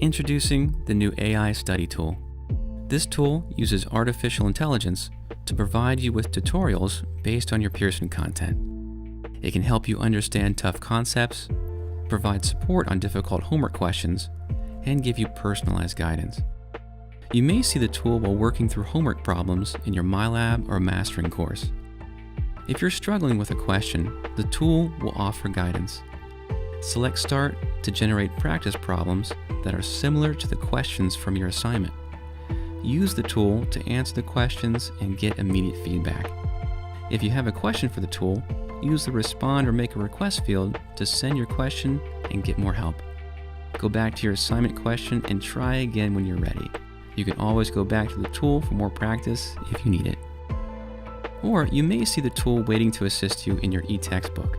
Introducing the new AI Study Tool. This tool uses artificial intelligence to provide you with tutorials based on your Pearson content. It can help you understand tough concepts, provide support on difficult homework questions, and give you personalized guidance. You may see the tool while working through homework problems in your MyLab or Mastering course. If you're struggling with a question, the tool will offer guidance. Select Start to generate practice problems that are similar to the questions from your assignment. Use the tool to answer the questions and get immediate feedback. If you have a question for the tool, use the Respond or Make a Request field to send your question and get more help. Go back to your assignment question and try again when you're ready. You can always go back to the tool for more practice if you need it. Or you may see the tool waiting to assist you in your e-textbook.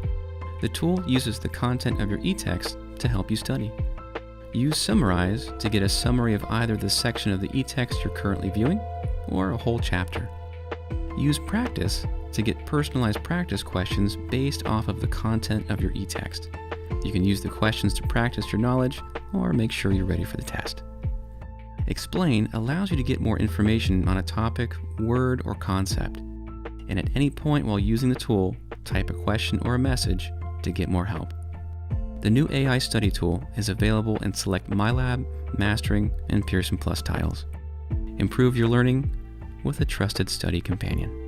The tool uses the content of your e-text to help you study. Use Summarize to get a summary of either the section of the e-text you're currently viewing or a whole chapter. Use Practice to get personalized practice questions based off of the content of your e-text. You can use the questions to practice your knowledge or make sure you're ready for the test. Explain allows you to get more information on a topic, word, or concept. And at any point while using the tool, type a question or a message to get more help. The new AI Study Tool is available in select MyLab, Mastering, and Pearson+ titles. Improve your learning with a trusted study companion.